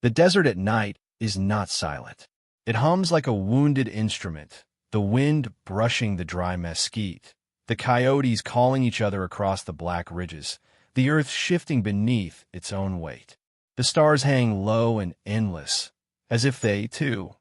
The desert at night is not silent. It hums like a wounded instrument, the wind brushing the dry mesquite, the coyotes calling each other across the black ridges, the earth shifting beneath its own weight. The stars hang low and endless, as if they, too,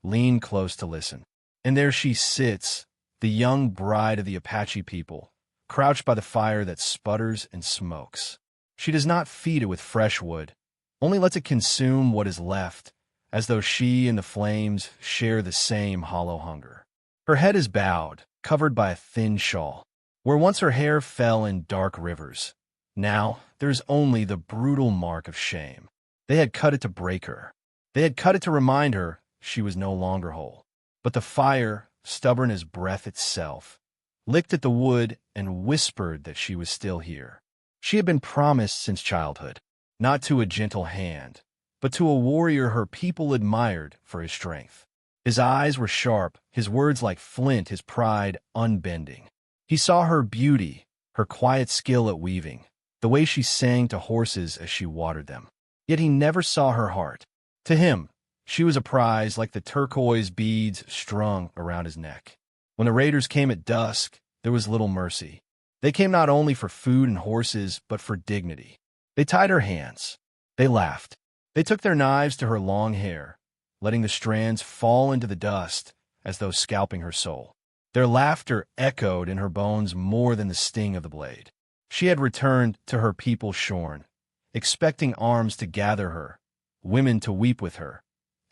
lean close to listen. And there she sits, the young bride of the Apache people, crouched by the fire that sputters and smokes. She does not feed it with fresh wood, only lets it consume what is left, as though she and the flames share the same hollow hunger. Her head is bowed, covered by a thin shawl. Where once her hair fell in dark rivers, now there's only the brutal mark of shame. They had cut it to break her. They had cut it to remind her she was no longer whole. But the fire, stubborn as breath itself, licked at the wood and whispered that she was still here. She had been promised since childhood, not to a gentle hand, but to a warrior her people admired for his strength. His eyes were sharp, his words like flint, his pride unbending. He saw her beauty, her quiet skill at weaving, the way she sang to horses as she watered them. Yet he never saw her heart. To him, she was a prize like the turquoise beads strung around his neck. When the raiders came at dusk, there was little mercy. They came not only for food and horses, but for dignity. They tied her hands. They laughed. They took their knives to her long hair, letting the strands fall into the dust as though scalping her soul. Their laughter echoed in her bones more than the sting of the blade. She had returned to her people shorn, expecting arms to gather her, women to weep with her,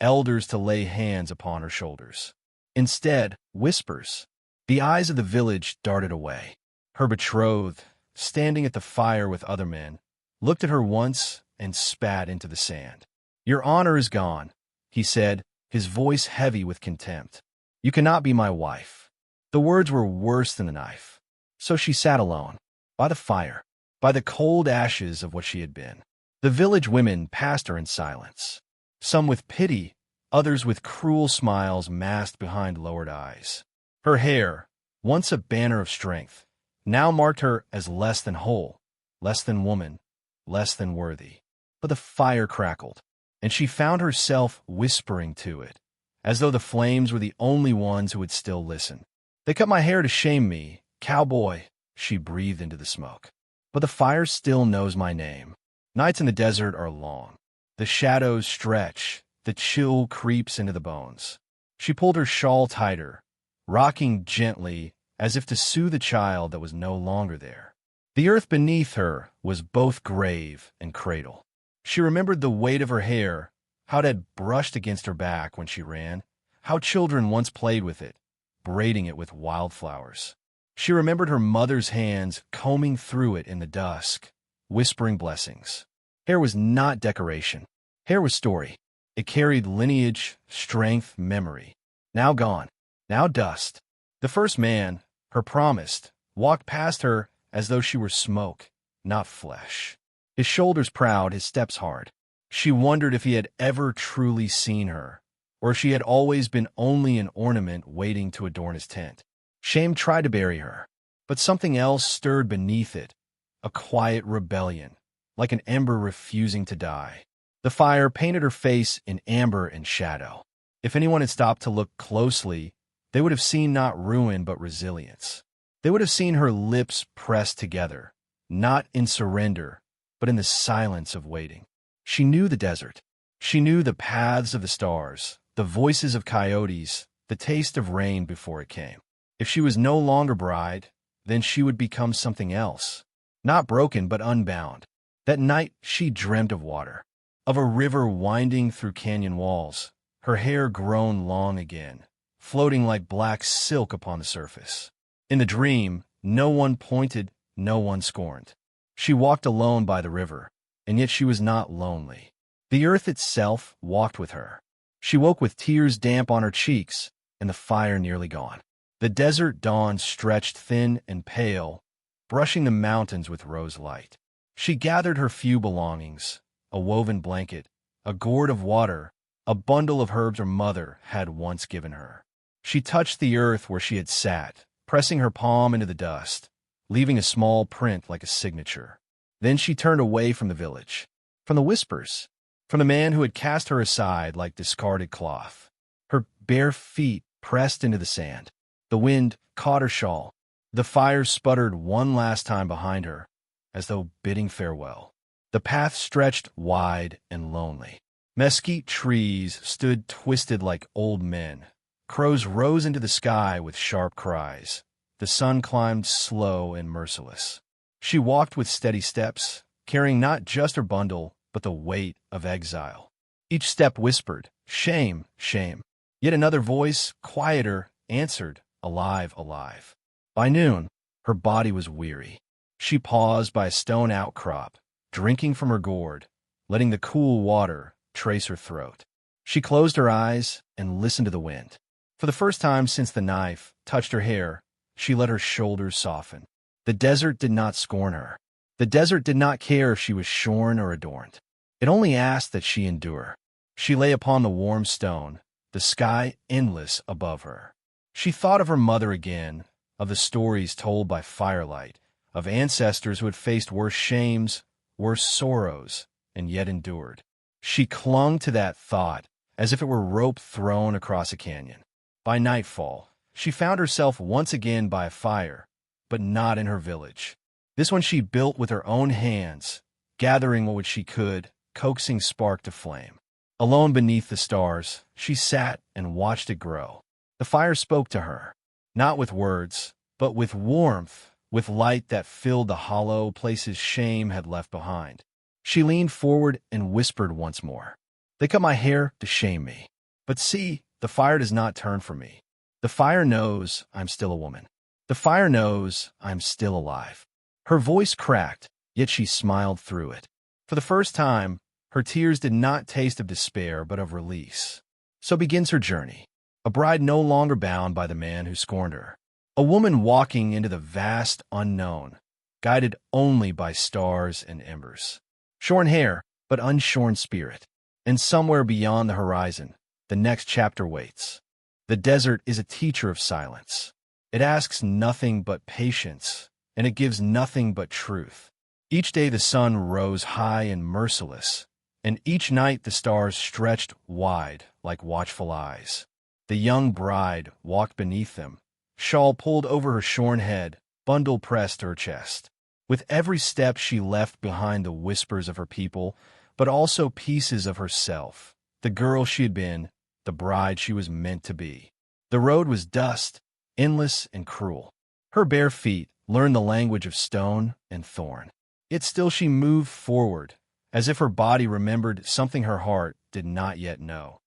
elders to lay hands upon her shoulders. Instead, whispers. The eyes of the village darted away. Her betrothed, standing at the fire with other men, looked at her once and spat into the sand. "Your honor is gone," he said, his voice heavy with contempt. "You cannot be my wife." The words were worse than the knife. So she sat alone, by the fire, by the cold ashes of what she had been. The village women passed her in silence, some with pity, others with cruel smiles masked behind lowered eyes. Her hair, once a banner of strength, now marked her as less than whole, less than woman, less than worthy. But the fire crackled, and she found herself whispering to it, as though the flames were the only ones who would still listen. "They cut my hair to shame me, cowboy," she breathed into the smoke. "But the fire still knows my name. Nights in the desert are long. The shadows stretch, the chill creeps into the bones." She pulled her shawl tighter, rocking gently as if to soothe a child that was no longer there. The earth beneath her was both grave and cradle. She remembered the weight of her hair, how it had brushed against her back when she ran, how children once played with it, braiding it with wildflowers. She remembered her mother's hands combing through it in the dusk, whispering blessings. Hair was not decoration. Hair was story. It carried lineage, strength, memory. Now gone. Now dust. The first man, her promised, walked past her as though she were smoke, not flesh. His shoulders proud, his steps hard. She wondered if he had ever truly seen her, or if she had always been only an ornament waiting to adorn his tent. Shame tried to bury her, but something else stirred beneath it, a quiet rebellion, like an ember refusing to die. The fire painted her face in amber and shadow. If anyone had stopped to look closely, they would have seen not ruin but resilience. They would have seen her lips pressed together, not in surrender, but in the silence of waiting. She knew the desert. She knew the paths of the stars, the voices of coyotes, the taste of rain before it came. If she was no longer bride, then she would become something else, not broken but unbound. That night she dreamt of water, of a river winding through canyon walls, her hair grown long again, floating like black silk upon the surface. In the dream, no one pointed, no one scorned. She walked alone by the river, and yet she was not lonely. The earth itself walked with her. She woke with tears damp on her cheeks and the fire nearly gone. The desert dawn stretched thin and pale, brushing the mountains with rose light. She gathered her few belongings, a woven blanket, a gourd of water, a bundle of herbs her mother had once given her. She touched the earth where she had sat, pressing her palm into the dust, leaving a small print like a signature. Then she turned away from the village, from the whispers, from the man who had cast her aside like discarded cloth. Her bare feet pressed into the sand. The wind caught her shawl. The fire sputtered one last time behind her, as though bidding farewell. The path stretched wide and lonely. Mesquite trees stood twisted like old men. Crows rose into the sky with sharp cries. The sun climbed slow and merciless. She walked with steady steps, carrying not just her bundle, but the weight of exile. Each step whispered, "Shame, shame." Yet another voice, quieter, answered, "Alive, alive." By noon, her body was weary. She paused by a stone outcrop, drinking from her gourd, letting the cool water trace her throat. She closed her eyes and listened to the wind. For the first time since the knife touched her hair, she let her shoulders soften. The desert did not scorn her. The desert did not care if she was shorn or adorned. It only asked that she endure. She lay upon the warm stone, the sky endless above her. She thought of her mother again, of the stories told by firelight, of ancestors who had faced worse shames, worse sorrows, and yet endured. She clung to that thought as if it were rope thrown across a canyon. By nightfall, she found herself once again by a fire, but not in her village. This one she built with her own hands, gathering what she could, coaxing spark to flame. Alone beneath the stars, she sat and watched it grow. The fire spoke to her, not with words, but with warmth, with light that filled the hollow places shame had left behind. She leaned forward and whispered once more, "They cut my hair to shame me. But see, the fire does not turn from me. The fire knows I'm still a woman. The fire knows I'm still alive." Her voice cracked, yet she smiled through it. For the first time, her tears did not taste of despair, but of release. So begins her journey, a bride no longer bound by the man who scorned her, a woman walking into the vast unknown, guided only by stars and embers. Shorn hair, but unshorn spirit, and somewhere beyond the horizon, the next chapter waits. The desert is a teacher of silence. It asks nothing but patience, and it gives nothing but truth. Each day the sun rose high and merciless, and each night the stars stretched wide like watchful eyes. The young bride walked beneath them, shawl pulled over her shorn head, bundle pressed to her chest. With every step she left behind the whispers of her people, but also pieces of herself, the girl she had been, the bride she was meant to be. The road was dust, endless and cruel. Her bare feet learned the language of stone and thorn. Yet still she moved forward, as if her body remembered something her heart did not yet know.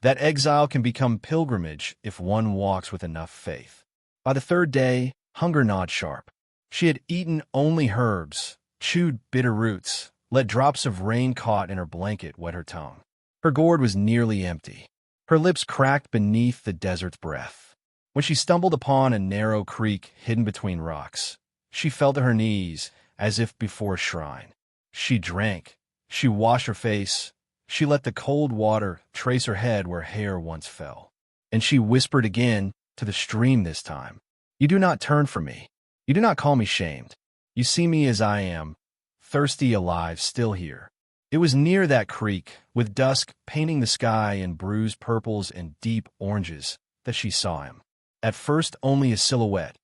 That exile can become pilgrimage if one walks with enough faith. By the third day, hunger gnawed sharp. She had eaten only herbs, chewed bitter roots, let drops of rain caught in her blanket wet her tongue. Her gourd was nearly empty. Her lips cracked beneath the desert's breath. When she stumbled upon a narrow creek hidden between rocks, she fell to her knees as if before a shrine. She drank. She washed her face. She let the cold water trace her head where hair once fell. And she whispered again, to the stream this time, "You do not turn from me. You do not call me shamed. You see me as I am, thirsty, alive, still here." It was near that creek, with dusk painting the sky in bruised purples and deep oranges, that she saw him. At first only a silhouette,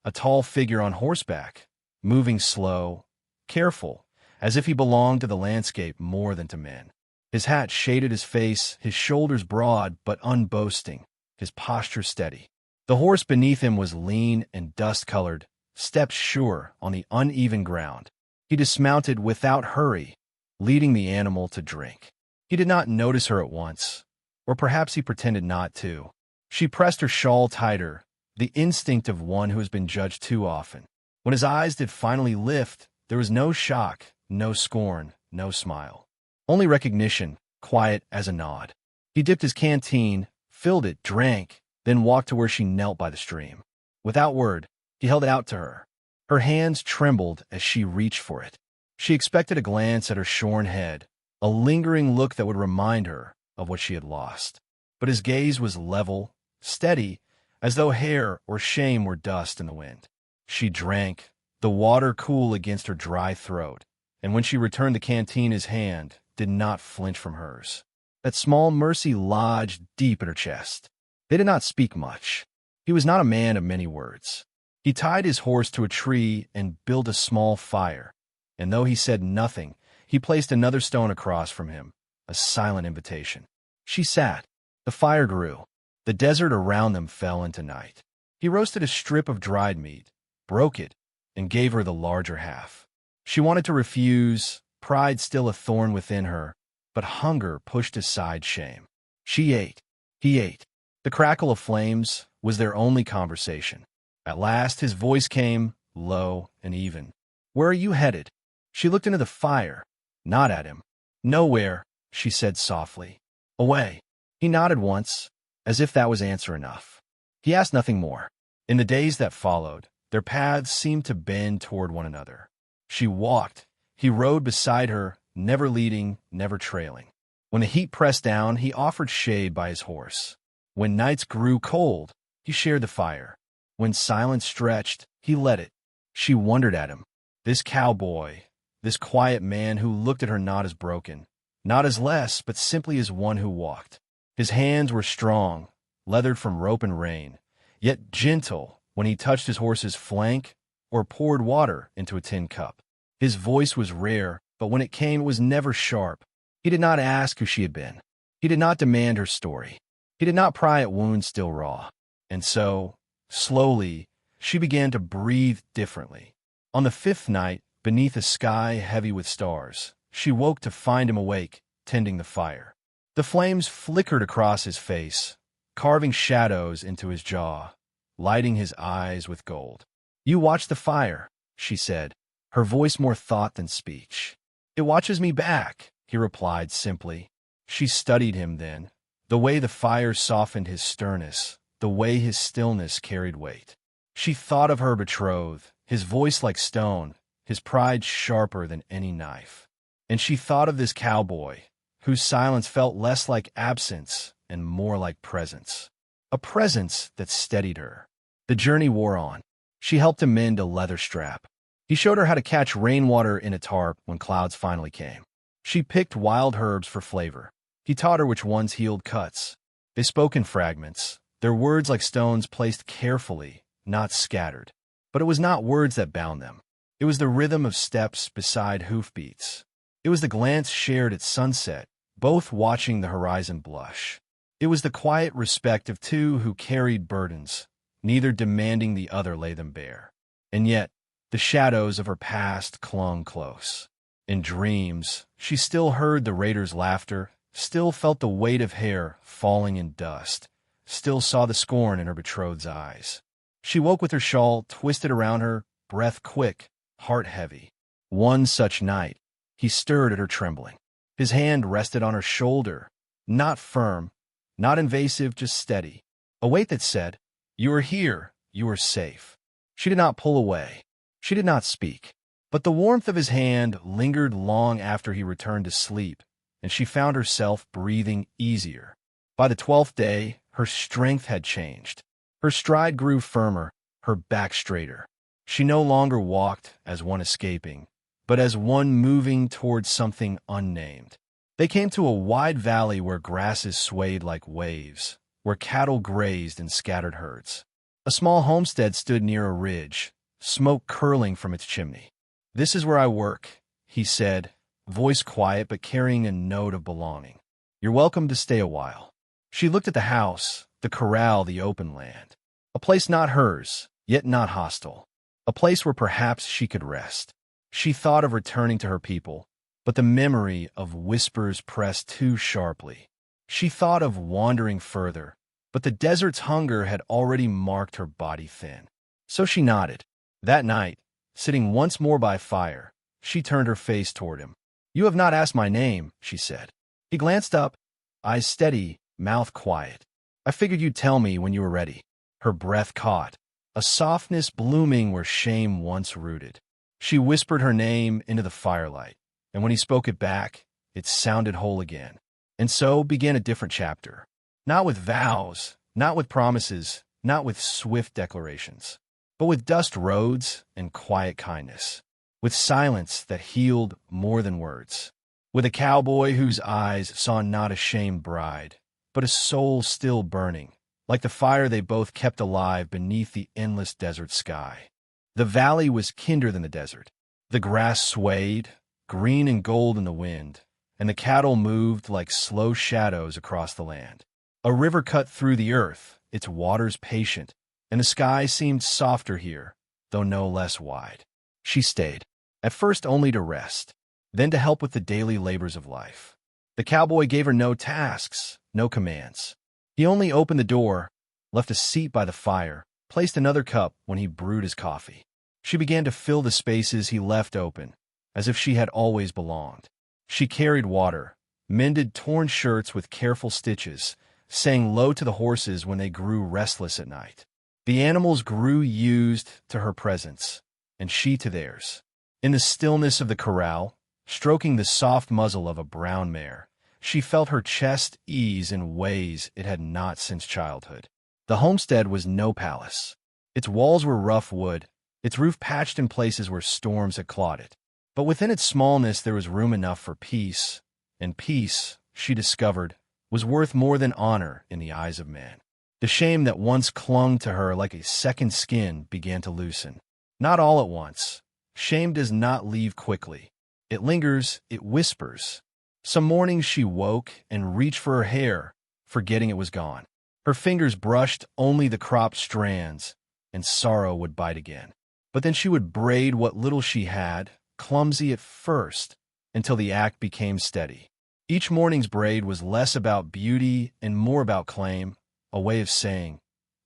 a tall figure on horseback, moving slow, careful, as if he belonged to the landscape more than to men. His hat shaded his face, his shoulders broad but unboasting, his posture steady. The horse beneath him was lean and dust-colored, steps sure on the uneven ground. He dismounted without hurry, leading the animal to drink. He did not notice her at once, or perhaps he pretended not to. She pressed her shawl tighter, the instinct of one who has been judged too often. When his eyes did finally lift, there was no shock, no scorn, no smile. Only recognition, quiet as a nod. He dipped his canteen, filled it, drank, then walked to where she knelt by the stream. Without word, he held it out to her. Her hands trembled as she reached for it. She expected a glance at her shorn head, a lingering look that would remind her of what she had lost. But his gaze was level, steady, as though hair or shame were dust in the wind. She drank, the water cool against her dry throat, and when she returned the canteen his hand, did not flinch from hers. That small mercy lodged deep in her chest. They did not speak much. He was not a man of many words. He tied his horse to a tree and built a small fire, and though he said nothing, he placed another stone across from him, a silent invitation. She sat. The fire grew. The desert around them fell into night. He roasted a strip of dried meat, broke it, and gave her the larger half. She wanted to refuse, pride still a thorn within her, but hunger pushed aside shame. She ate. He ate. The crackle of flames was their only conversation. At last his voice came, low and even. "Where are you headed?" She looked into the fire, not at him. "Nowhere," she said softly. "Away." He nodded once, as if that was answer enough. He asked nothing more. In the days that followed, their paths seemed to bend toward one another. She walked. He rode beside her, never leading, never trailing. When the heat pressed down, he offered shade by his horse. When nights grew cold, he shared the fire. When silence stretched, he led it. She wondered at him. This cowboy, this quiet man who looked at her not as broken, not as less, but simply as one who walked. His hands were strong, leathered from rope and rain, yet gentle when he touched his horse's flank or poured water into a tin cup. His voice was rare, but when it came, it was never sharp. He did not ask who she had been. He did not demand her story. He did not pry at wounds still raw. And so, slowly, she began to breathe differently. On the fifth night, beneath a sky heavy with stars, she woke to find him awake, tending the fire. The flames flickered across his face, carving shadows into his jaw, lighting his eyes with gold. "You watch the fire," she said, her voice more thought than speech. "It watches me back," he replied simply. She studied him then, the way the fire softened his sternness, the way his stillness carried weight. She thought of her betrothed, his voice like stone, his pride sharper than any knife. And she thought of this cowboy, whose silence felt less like absence and more like presence. A presence that steadied her. The journey wore on. She helped him mend a leather strap. He showed her how to catch rainwater in a tarp when clouds finally came. She picked wild herbs for flavor. He taught her which ones healed cuts. They spoke in fragments, their words like stones placed carefully, not scattered. But it was not words that bound them. It was the rhythm of steps beside hoofbeats. It was the glance shared at sunset, both watching the horizon blush. It was the quiet respect of two who carried burdens, neither demanding the other lay them bare. And yet, the shadows of her past clung close. In dreams, she still heard the raiders' laughter, still felt the weight of hair falling in dust, still saw the scorn in her betrothed's eyes. She woke with her shawl twisted around her, breath quick, heart heavy. One such night, he stirred at her trembling. His hand rested on her shoulder, not firm, not invasive, just steady. A weight that said, "You are here, you are safe." She did not pull away. She did not speak. But the warmth of his hand lingered long after he returned to sleep, and she found herself breathing easier. By the 12th day, her strength had changed. Her stride grew firmer, her back straighter. She no longer walked as one escaping, but as one moving towards something unnamed. They came to a wide valley where grasses swayed like waves, where cattle grazed in scattered herds. A small homestead stood near a ridge, smoke curling from its chimney. "This is where I work," he said, voice quiet but carrying a note of belonging. "You're welcome to stay a while." She looked at the house, the corral, the open land. A place not hers, yet not hostile. A place where perhaps she could rest. She thought of returning to her people, but the memory of whispers pressed too sharply. She thought of wandering further, but the desert's hunger had already marked her body thin. So she nodded. That night, sitting once more by fire, she turned her face toward him. "You have not asked my name," she said. He glanced up, eyes steady, mouth quiet. "I figured you'd tell me when you were ready." Her breath caught, a softness blooming where shame once rooted. She whispered her name into the firelight, and when he spoke it back, it sounded whole again. And so began a different chapter. Not with vows, not with promises, not with swift declarations, but with dust roads and quiet kindness, with silence that healed more than words. with a cowboy whose eyes saw not a shamed bride, but a soul still burning, like the fire they both kept alive beneath the endless desert sky. The valley was kinder than the desert. The grass swayed, green and gold in the wind, and the cattle moved like slow shadows across the land. A river cut through the earth, its waters patient, and the sky seemed softer here, though no less wide. She stayed, at first only to rest, then to help with the daily labors of life. The cowboy gave her no tasks, no commands. He only opened the door, left a seat by the fire, placed another cup when he brewed his coffee. She began to fill the spaces he left open, as if she had always belonged. She carried water, mended torn shirts with careful stitches, sang low to the horses when they grew restless at night. The animals grew used to her presence, and she to theirs. In the stillness of the corral, stroking the soft muzzle of a brown mare, she felt her chest ease in ways it had not since childhood. The homestead was no palace. Its walls were rough wood, its roof patched in places where storms had clawed it. But within its smallness there was room enough for peace, and peace, she discovered, was worth more than honor in the eyes of man. The shame that once clung to her like a second skin began to loosen. Not all at once. Shame does not leave quickly. It lingers, it whispers. Some mornings she woke and reached for her hair, forgetting it was gone. Her fingers brushed only the cropped strands, and sorrow would bite again. But then she would braid what little she had, clumsy at first, until the act became steady. Each morning's braid was less about beauty and more about claim, a way of saying,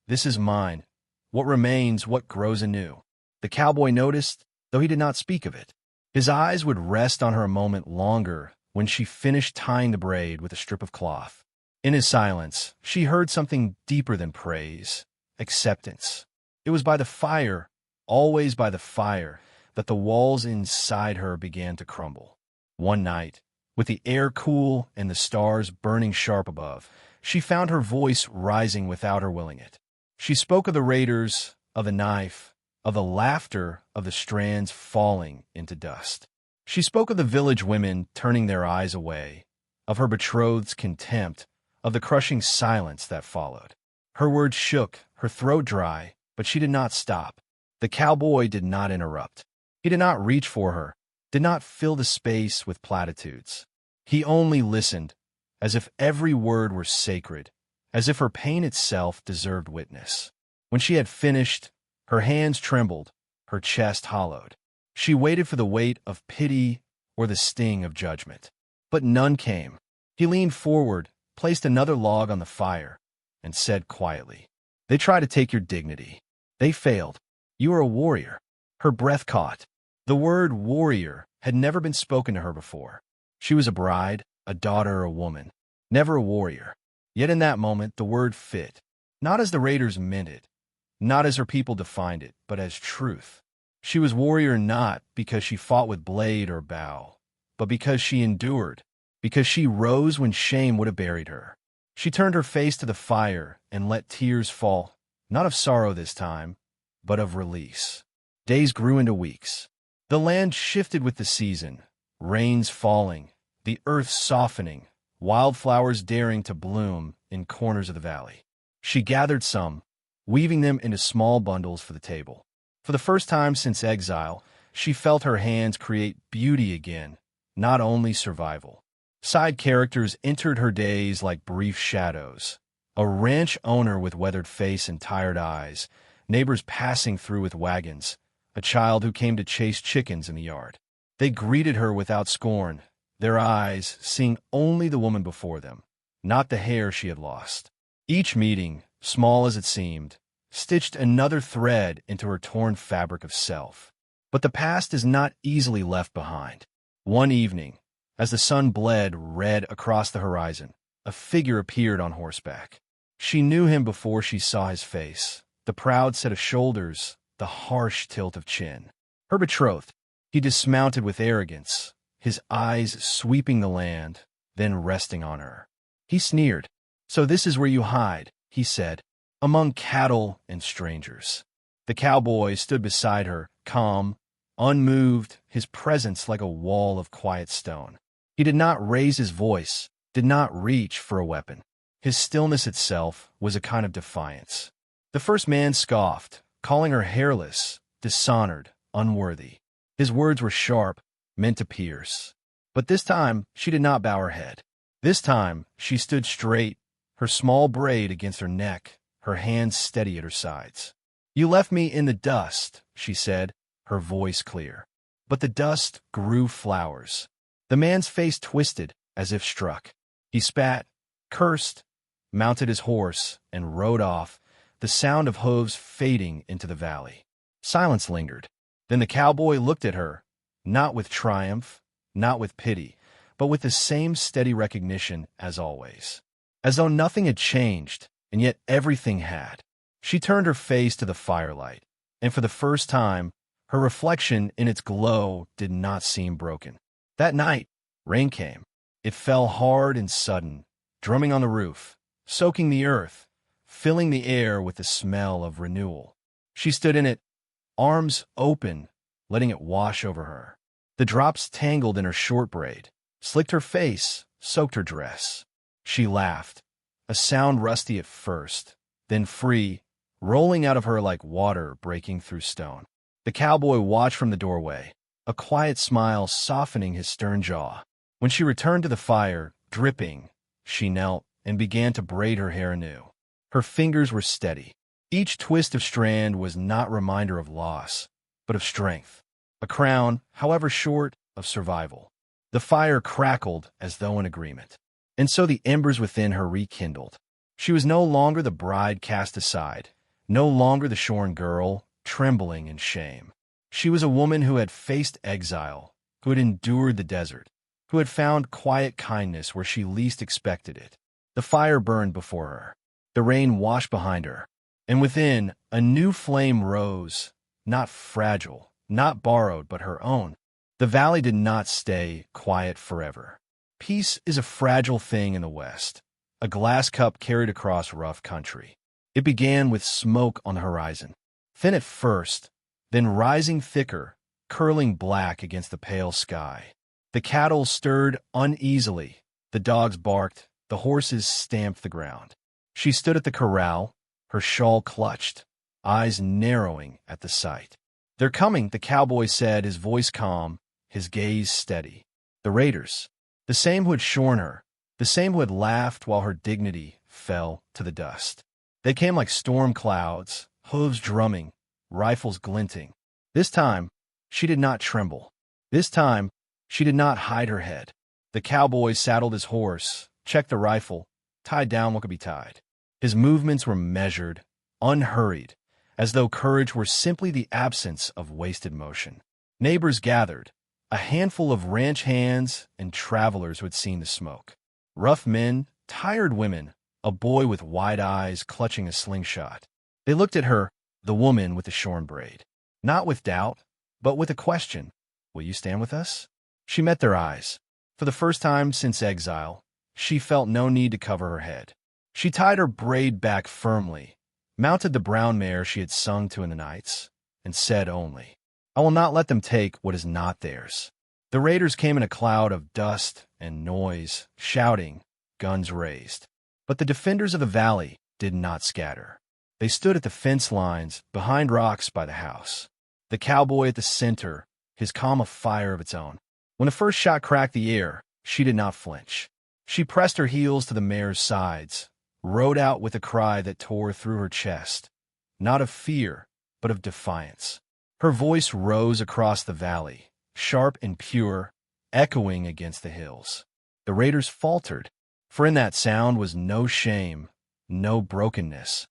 "This is mine. What remains, what grows anew." The cowboy noticed, though he did not speak of it. His eyes would rest on her a moment longer when she finished tying the braid with a strip of cloth. In his silence, she heard something deeper than praise, acceptance. It was by the fire, always by the fire, that the walls inside her began to crumble. One night, with the air cool and the stars burning sharp above, she found her voice rising without her willing it. She spoke of the raiders, of the knife, of the laughter of the strands falling into dust. She spoke of the village women turning their eyes away, of her betrothed's contempt, of the crushing silence that followed. Her words shook, her throat dry, but she did not stop. The cowboy did not interrupt. He did not reach for her, did not fill the space with platitudes. He only listened, as if every word were sacred, as if her pain itself deserved witness. When she had finished, her hands trembled, her chest hollowed. She waited for the weight of pity or the sting of judgment. But none came. He leaned forward, placed another log on the fire, and said quietly, "They try to take your dignity. They failed. You are a warrior." Her breath caught. The word warrior had never been spoken to her before. She was a bride, a daughter, a woman, never a warrior. Yet in that moment the word fit, not as the raiders meant it, not as her people defined it, but as truth. She was warrior not because she fought with blade or bow, but because she endured, because she rose when shame would have buried her. She turned her face to the fire and let tears fall, not of sorrow this time, but of release. Days grew into weeks. The land shifted with the season, rains falling, the earth softening, wildflowers daring to bloom in corners of the valley. She gathered some, weaving them into small bundles for the table. For the first time since exile, she felt her hands create beauty again, not only survival. Side characters entered her days like brief shadows. A ranch owner with weathered face and tired eyes, neighbors passing through with wagons, a child who came to chase chickens in the yard. They greeted her without scorn, their eyes seeing only the woman before them, not the hair she had lost. Each meeting, small as it seemed, stitched another thread into her torn fabric of self. But the past is not easily left behind. One evening, as the sun bled red across the horizon, a figure appeared on horseback. She knew him before she saw his face, the proud set of shoulders, the harsh tilt of chin. Her betrothed. He dismounted with arrogance, his eyes sweeping the land, then resting on her. He sneered. "So this is where you hide," he said, "among cattle and strangers." The cowboy stood beside her, calm, unmoved, his presence like a wall of quiet stone. He did not raise his voice, did not reach for a weapon. His stillness itself was a kind of defiance. The first man scoffed, calling her hairless, dishonored, unworthy. His words were sharp, meant to pierce. But this time, she did not bow her head. This time, she stood straight, her small braid against her neck, her hands steady at her sides. "You left me in the dust," she said, her voice clear. But the dust grew flowers. The man's face twisted, as if struck. He spat, cursed, mounted his horse, and rode off, the sound of hooves fading into the valley. Silence lingered. Then the cowboy looked at her, not with triumph, not with pity, but with the same steady recognition as always. As though nothing had changed, and yet everything had. She turned her face to the firelight, and for the first time, her reflection in its glow did not seem broken. That night, rain came. It fell hard and sudden, drumming on the roof, soaking the earth, filling the air with the smell of renewal. She stood in it, arms open, letting it wash over her. The drops tangled in her short braid, slicked her face, soaked her dress. She laughed, a sound rusty at first, then free, rolling out of her like water breaking through stone. The cowboy watched from the doorway, a quiet smile softening his stern jaw. When she returned to the fire, dripping, she knelt and began to braid her hair anew. Her fingers were steady. Each twist of strand was not a reminder of loss, but of strength. A crown, however short, of survival. The fire crackled as though in agreement. And so the embers within her rekindled. She was no longer the bride cast aside, no longer the shorn girl, trembling in shame. She was a woman who had faced exile, who had endured the desert, who had found quiet kindness where she least expected it. The fire burned before her. The rain washed behind her. And within, a new flame rose, not fragile, not borrowed, but her own. The valley did not stay quiet forever. Peace is a fragile thing in the West, a glass cup carried across rough country. It began with smoke on the horizon, thin at first, then rising thicker, curling black against the pale sky. The cattle stirred uneasily, the dogs barked, the horses stamped the ground. She stood at the corral, her shawl clutched, eyes narrowing at the sight. "They're coming," the cowboy said, his voice calm, his gaze steady. The raiders, the same who had shorn her, the same who had laughed while her dignity fell to the dust. They came like storm clouds, hooves drumming, rifles glinting. This time, she did not tremble. This time, she did not hide her head. The cowboy saddled his horse, checked the rifle, tied down what could be tied. His movements were measured, unhurried, as though courage were simply the absence of wasted motion. Neighbors gathered, a handful of ranch hands and travelers who had seen the smoke. Rough men, tired women, a boy with wide eyes clutching a slingshot. They looked at her, the woman with the shorn braid, not with doubt, but with a question. "Will you stand with us?" She met their eyes. For the first time since exile, she felt no need to cover her head. She tied her braid back firmly, mounted the brown mare she had sung to in the nights, and said only, "I will not let them take what is not theirs." The raiders came in a cloud of dust and noise, shouting, guns raised. But the defenders of the valley did not scatter. They stood at the fence lines, behind rocks by the house. The cowboy at the center, his calm a fire of its own. When the first shot cracked the air, she did not flinch. She pressed her heels to the mare's sides, rode out with a cry that tore through her chest, not of fear, but of defiance. Her voice rose across the valley, sharp and pure, echoing against the hills. The raiders faltered, for in that sound was no shame, no brokenness,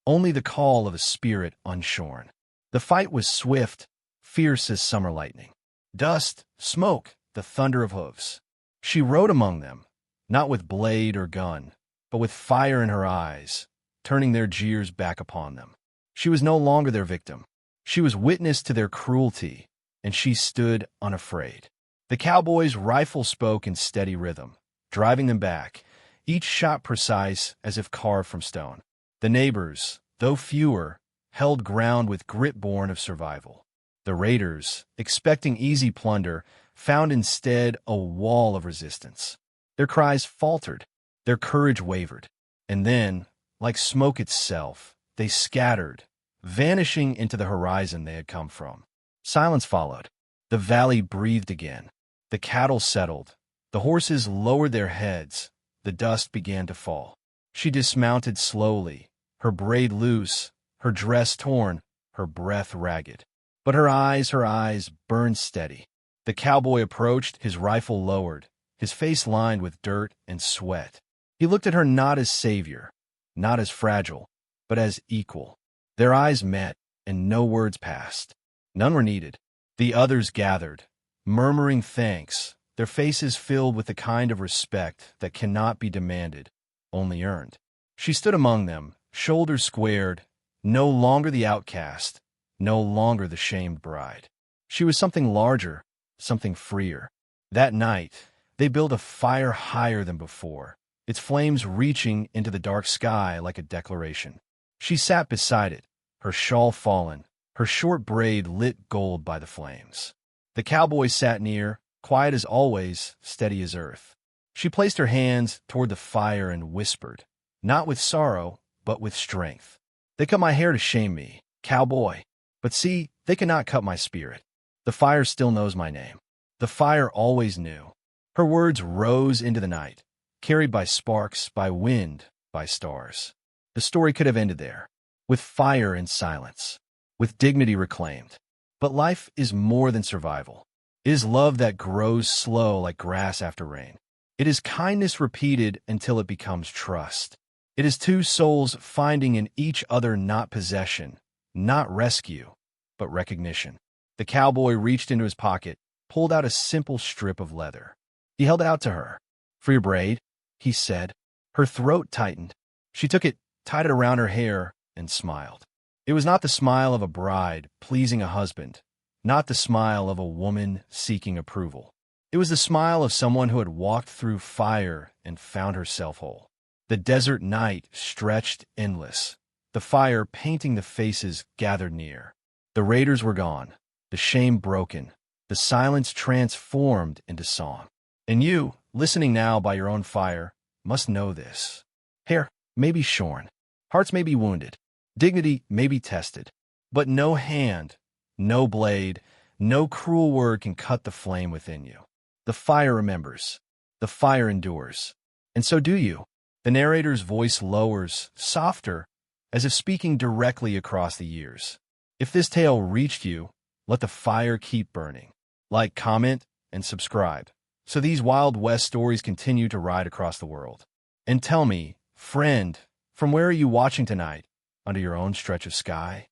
only the call of a spirit unshorn. The fight was swift, fierce as summer lightning. Dust, smoke, the thunder of hoofs. She rode among them, not with blade or gun, but with fire in her eyes, turning their jeers back upon them. She was no longer their victim. She was witness to their cruelty, and she stood unafraid. The cowboy's rifle spoke in steady rhythm, driving them back, each shot precise as if carved from stone. The neighbors, though fewer, held ground with grit born of survival. The raiders, expecting easy plunder, found instead a wall of resistance. Their cries faltered, their courage wavered, and then, like smoke itself, they scattered, vanishing into the horizon they had come from. Silence followed. The valley breathed again. The cattle settled. The horses lowered their heads. The dust began to fall. She dismounted slowly, her braid loose, her dress torn, her breath ragged. But her eyes burned steady. The cowboy approached, his rifle lowered, his face lined with dirt and sweat. He looked at her not as savior, not as fragile, but as equal. Their eyes met, and no words passed. None were needed. The others gathered, murmuring thanks, their faces filled with the kind of respect that cannot be demanded, only earned. She stood among them, shoulders squared, no longer the outcast, no longer the shamed bride. She was something larger, something freer. That night, they built a fire higher than before, its flames reaching into the dark sky like a declaration. She sat beside it, her shawl fallen, her short braid lit gold by the flames. The cowboy sat near, quiet as always, steady as earth. She placed her hands toward the fire and whispered, not with sorrow, but with strength. They cut my hair to shame me, cowboy. But see, they cannot cut my spirit. The fire still knows my name. The fire always knew. Her words rose into the night, carried by sparks, by wind, by stars. The story could have ended there, with fire and silence, with dignity reclaimed. But life is more than survival. It is love that grows slow like grass after rain. It is kindness repeated until it becomes trust. It is two souls finding in each other not possession, not rescue, but recognition. The cowboy reached into his pocket, pulled out a simple strip of leather. He held it out to her. "For your braid," he said. Her throat tightened. She took it, tied it around her hair, and smiled. It was not the smile of a bride pleasing a husband, not the smile of a woman seeking approval. It was the smile of someone who had walked through fire and found herself whole. The desert night stretched endless, the fire painting the faces gathered near. The raiders were gone, the shame broken, the silence transformed into song. And you, listening now by your own fire, must know this. Hair may be shorn, hearts may be wounded, dignity may be tested, but no hand, no blade, no cruel word can cut the flame within you. The fire remembers, the fire endures, and so do you. The narrator's voice lowers, softer, as if speaking directly across the years. If this tale reached you, let the fire keep burning. Like, comment, and subscribe, so these Wild West stories continue to ride across the world. And tell me, friend, from where are you watching tonight? Under your own stretch of sky?